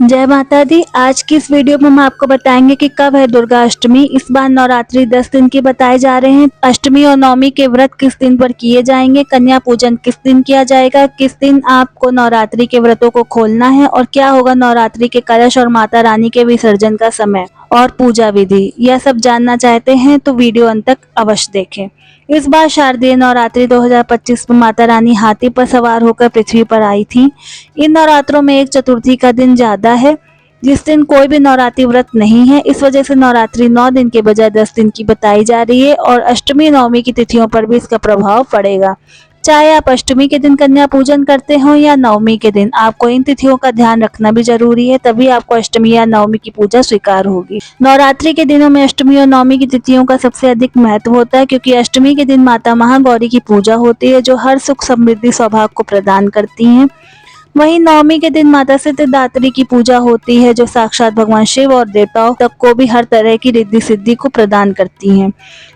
जय माता दी। आज की इस वीडियो में हम आपको बताएंगे कि कब है दुर्गा अष्टमी। इस बार नवरात्रि 10 दिन की बताए जा रहे हैं। अष्टमी और नवमी के व्रत किस दिन पर किए जाएंगे, कन्या पूजन किस दिन किया जाएगा, किस दिन आपको नवरात्रि के व्रतों को खोलना है और क्या होगा नवरात्रि के कलश और माता रानी के विसर्जन का समय और पूजा विधि, यह सब जानना चाहते हैं तो वीडियो अंत तक अवश्य देखें। इस बार शारदीय नवरात्रि 2025 में माता रानी हाथी पर सवार होकर पृथ्वी पर आई थी। इन नवरात्रों में एक चतुर्थी का दिन ज्यादा है, जिस दिन कोई भी नवरात्रि व्रत नहीं है। इस वजह से नवरात्रि 9 दिन के बजाय 10 दिन की बताई जा रही है और अष्टमी नवमी की तिथियों पर भी इसका प्रभाव पड़ेगा। चाहे आप अष्टमी के दिन कन्या पूजन करते हो या नवमी के दिन, आपको इन तिथियों का ध्यान रखना भी जरूरी है, तभी आपको अष्टमी या नवमी की पूजा स्वीकार होगी। नवरात्रि के दिनों में अष्टमी और नवमी की तिथियों का सबसे अधिक महत्व होता है, क्योंकि अष्टमी के दिन माता महागौरी की पूजा होती है, जो हर सुख समृद्धि सौभाग्य को प्रदान करती हैं। वहीं नवमी के दिन माता सिद्धिदात्री की पूजा होती है, जो साक्षात भगवान शिव और देवताओं तक को भी हर तरह की रिद्धि सिद्धि को प्रदान करती हैं।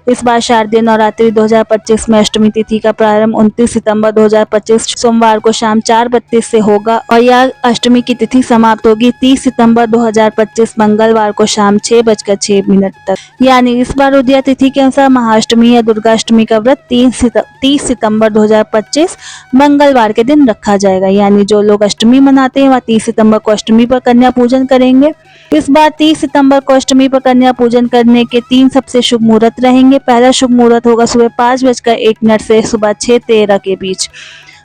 इस बार शारदीय नवरात्रि 2025 में अष्टमी तिथि का प्रारंभ 29 सितंबर 2025 सोमवार को शाम 4:32 से होगा और यह अष्टमी की तिथि समाप्त होगी 30 सितंबर 2025 मंगलवार को शाम 6:06 तक। यानी इस बार उदया तिथि के अनुसार महाअष्टमी या दुर्गाष्टमी का व्रत 30 सितंबर 2025 मंगलवार के दिन रखा जाएगा। यानी जो लोग अष्टमी मनाते हैं वह 30 सितंबर को अष्टमी पर कन्या पूजन करेंगे। इस बार 30 सितंबर को अष्टमी पर कन्या पूजन करने के 3 सबसे शुभ मुहूर्त रहेंगे। पहला शुभ मुहूर्त होगा सुबह 5:01 से सुबह 6:13 के बीच।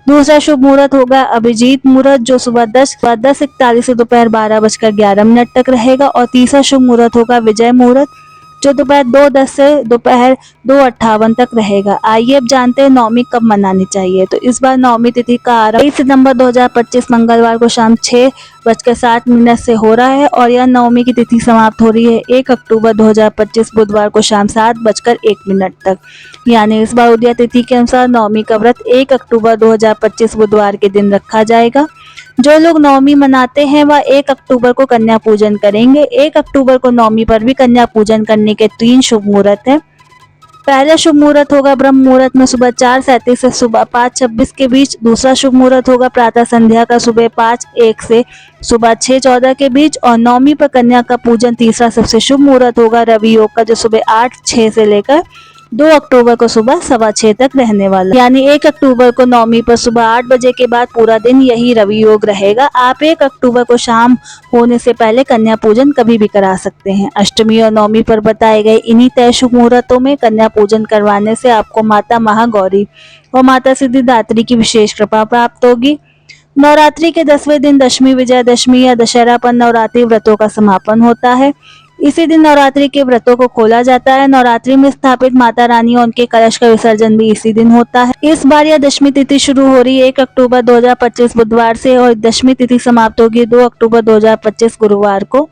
दूसरा शुभ मुहूर्त होगा अभिजीत मुहूर्त, जो सुबह 10:41 से दोपहर 12:11 तक रहेगा और तीसरा शुभ मुहूर्त होगा विजय मुहूर्त, जो दोपहर 2:10 से दोपहर 2:58 तक रहेगा। आइए अब जानते हैं नवमी कब मनानी चाहिए। तो इस बार नवमी तिथि का आरंभ 23 सितंबर 2025 मंगलवार को शाम 6:07 से हो रहा है और यह नवमी की तिथि समाप्त हो रही है 1 अक्टूबर 2025 बुधवार को शाम 7:01 तक। यानी इस बार उदया तिथि के अनुसार नवमी का व्रत 1 अक्टूबर 2025 बुधवार के दिन रखा जाएगा। जो लोग नवमी मनाते हैं वह 1 अक्टूबर को कन्या पूजन करेंगे। 1 अक्टूबर को नवमी पर भी कन्या पूजन करने के 3 शुभ मुहूर्त हैं। पहला शुभ मुहूर्त होगा ब्रह्म मुहूर्त में सुबह 4:37 से सुबह 5:26 के बीच। दूसरा शुभ मुहूर्त होगा प्रातः संध्या का सुबह 5:01 से सुबह 6:14 के बीच और नवमी पर कन्या का पूजन तीसरा सबसे शुभ मुहूर्त होगा रवि योग का, जो सुबह 8:06 से लेकर 2 अक्टूबर को सुबह 6:15 तक रहने वाला। यानी 1 अक्टूबर को नवमी पर सुबह 8 बजे के बाद पूरा दिन यही रवि योग रहेगा। आप 1 अक्टूबर को शाम होने से पहले कन्या पूजन कभी भी करा सकते हैं। अष्टमी और नवमी पर बताए गए इन्हीं तय शुभ मुहूर्तों में कन्या पूजन करवाने से आपको माता महागौरी और माता सिद्धिदात्री की विशेष कृपा प्राप्त होगी। नवरात्रि के 10वें दिन दशमी विजयदशमी या दशहरा पर नवरात्रि व्रतों का समापन होता है। इसी दिन नवरात्रि के व्रतों को खोला जाता है। नवरात्रि में स्थापित माता रानी और उनके कलश का विसर्जन भी इसी दिन होता है। इस बार यह दशमी तिथि शुरू हो रही है 1 अक्टूबर 2025 बुधवार से और दशमी तिथि समाप्त होगी 2 अक्टूबर 2025 गुरुवार को।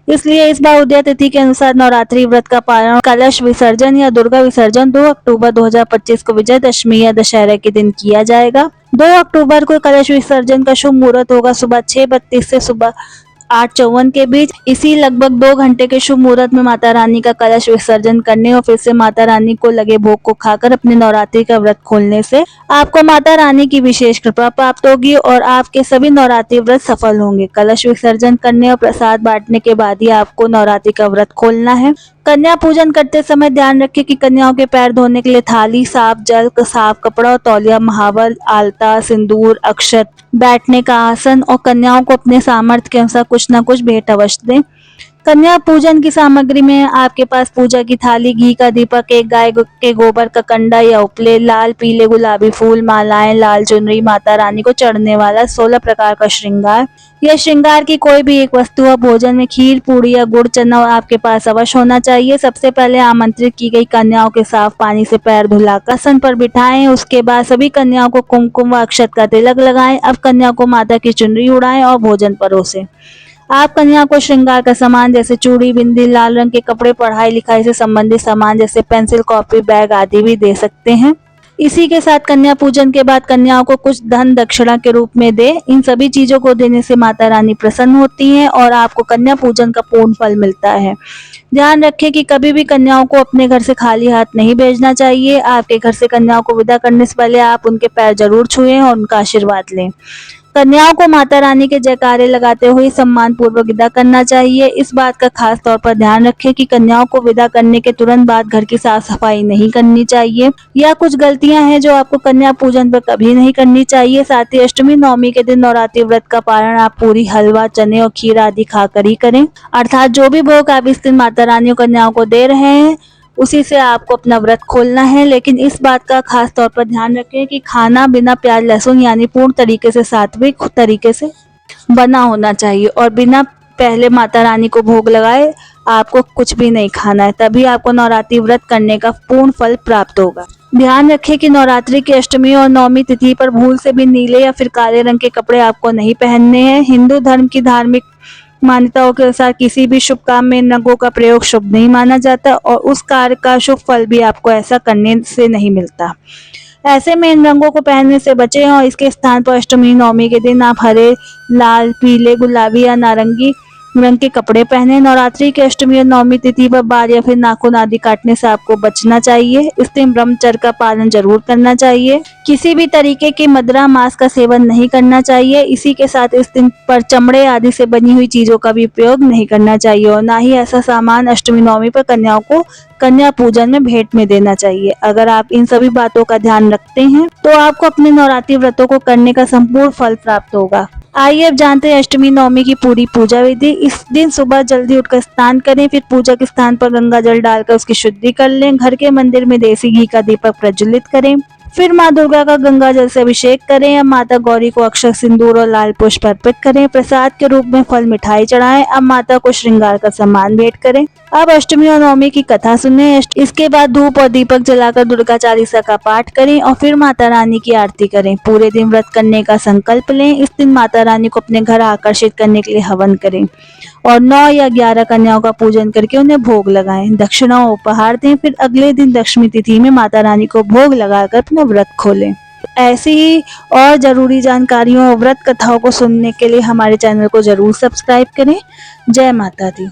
इसलिए इस बार उदया तिथि के अनुसार नवरात्रि व्रत का पारण कलश विसर्जन या दुर्गा विसर्जन 2 अक्टूबर 2025 को विजयदशमी या दशहरा के दिन किया जाएगा। 2 अक्टूबर को कलश विसर्जन का शुभ मुहूर्त होगा सुबह 6:32 से सुबह 8:54 के बीच। इसी लगभग 2 घंटे के शुभ मुहूर्त में माता रानी का कलश विसर्जन करने और फिर से माता रानी को लगे भोग को खाकर अपने नवरात्रि का व्रत खोलने से आपको माता रानी की विशेष कृपा प्राप्त होगी और आपके सभी नवरात्रि व्रत सफल होंगे। कलश विसर्जन करने और प्रसाद बांटने के बाद ही आपको नवरात्रि का व्रत खोलना है। कन्या पूजन करते समय ध्यान रखें कि कन्याओं के पैर धोने के लिए थाली, साफ जल, साफ कपड़ा और तौलिया, महावर, आलता, सिंदूर, अक्षत, बैठने का आसन और कन्याओं को अपने सामर्थ्य के अनुसार कुछ न कुछ भेंट अवश्य दें। कन्या पूजन की सामग्री में आपके पास पूजा की थाली, घी का दीपक, एक गाय के गोबर का कंडा या उपले, लाल पीले गुलाबी फूल, मालाएं, लाल चुनरी, माता रानी को चढ़ने वाला 16 प्रकार का श्रृंगार। यह श्रृंगार की कोई भी एक वस्तु और भोजन में खीर, पूड़ी या गुड़ चना आपके पास अवश्य होना चाहिए। सबसे पहले आमंत्रित की गई कन्याओं के साफ पानी से पैर धुलाकर आसन पर बिठाएं। उसके बाद सभी कन्याओं को कुमकुम व अक्षत का तिलक लगाएं। अब कन्या को माता की चुनरी उड़ाएं और भोजन परोसें। आप कन्या को श्रृंगार का सामान जैसे चूड़ी, बिंदी, लाल रंग के कपड़े, पढ़ाई लिखाई से संबंधित सामान जैसे पेंसिल, कॉपी, बैग आदि भी दे सकते हैं। इसी के साथ कन्या पूजन के बाद कन्याओं को कुछ धन दक्षिणा के रूप में दे। इन सभी चीजों को देने से माता रानी प्रसन्न होती हैं और आपको कन्या पूजन का पूर्ण फल मिलता है। ध्यान रखें कि कभी भी कन्याओं को अपने घर से खाली हाथ नहीं भेजना चाहिए। आपके घर से कन्याओं को विदा करने से पहले आप उनके पैर जरूर छुएं और उनका आशीर्वाद लें। कन्याओं को माता रानी के जयकारे लगाते हुए सम्मान पूर्वक विदा करना चाहिए। इस बात का खास तौर पर ध्यान रखें कि कन्याओं को विदा करने के तुरंत बाद घर की साफ सफाई नहीं करनी चाहिए। यह कुछ गलतियां हैं जो आपको कन्या पूजन पर कभी नहीं करनी चाहिए। साथ ही अष्टमी नवमी के दिन नवरात्रि व्रत का पारण आप पूरी, हलवा, चने और खीर आदि खाकर ही करें। अर्थात जो भी भोग आप इस दिन माता रानी और कन्याओं को दे रहे हैं उसी से आपको अपना व्रत खोलना है। लेकिन इस बात का खास तौर पर ध्यान रखें कि खाना बिना प्याज लहसुन यानी पूर्ण तरीके से सात्विक तरीके से बना होना चाहिए और बिना पहले माता रानी को भोग लगाए आपको कुछ भी नहीं खाना है, तभी आपको नवरात्रि व्रत करने का पूर्ण फल प्राप्त होगा। ध्यान रखें कि नवरात्रि की अष्टमी और नवमी तिथि पर भूल से भी नीले या फिर काले रंग के कपड़े आपको नहीं पहनने हैं। हिंदू धर्म की धार्मिक मान्यताओं के अनुसार किसी भी शुभ काम में इन रंगों का प्रयोग शुभ नहीं माना जाता और उस कार्य का शुभ फल भी आपको ऐसा करने से नहीं मिलता। ऐसे में इन रंगों को पहनने से बचें और इसके स्थान पर अष्टमी नवमी के दिन आप हरे, लाल, पीले, गुलाबी या नारंगी रंग के कपड़े पहने। नवरात्रि की अष्टमी और नवमी तिथि पर बाल या फिर नाखून आदि काटने से आपको बचना चाहिए। इस दिन ब्रह्मचर्य का पालन जरूर करना चाहिए। किसी भी तरीके के मदिरा, मांस का सेवन नहीं करना चाहिए। इसी के साथ इस दिन पर चमड़े आदि से बनी हुई चीजों का भी उपयोग नहीं करना चाहिए और ना ही ऐसा सामान अष्टमी नवमी पर कन्याओं को कन्या पूजन में भेंट में देना चाहिए। अगर आप इन सभी बातों का ध्यान रखते हैं तो आपको अपने नवरात्रि व्रतों को करने का संपूर्ण फल प्राप्त होगा। आइए अब जानते हैं अष्टमी नवमी की पूरी पूजा विधि। इस दिन सुबह जल्दी उठकर स्नान करें, फिर पूजा के स्थान पर गंगा जल डालकर उसकी शुद्धि कर लें। घर के मंदिर में देसी घी का दीपक प्रज्वलित करें, फिर माँ दुर्गा का गंगा जल से अभिषेक करें। अब माता गौरी को अक्षत, सिंदूर और लाल पुष्प अर्पित करें। प्रसाद के रूप में फल मिठाई चढ़ाएं। अब माता को श्रृंगार का सम्मान भेंट करें। अब अष्टमी और नवमी की कथा सुने। इसके बाद धूप और दीपक जलाकर दुर्गा चालीसा का पाठ करें और फिर माता रानी की आरती करें। पूरे दिन व्रत करने का संकल्प लें। इस दिन माता रानी को अपने घर आकर्षित करने के लिए हवन करें और 9 या 11 कन्याओं का पूजन करके उन्हें भोग लगाएं। दक्षिणा उपहार दें। फिर अगले दिन दशमी तिथि में माता रानी को भोग लगाकर अपना व्रत खोलें। ऐसी ही और जरूरी जानकारियों और व्रत कथाओं को सुनने के लिए हमारे चैनल को जरूर सब्सक्राइब करें। जय माता दी।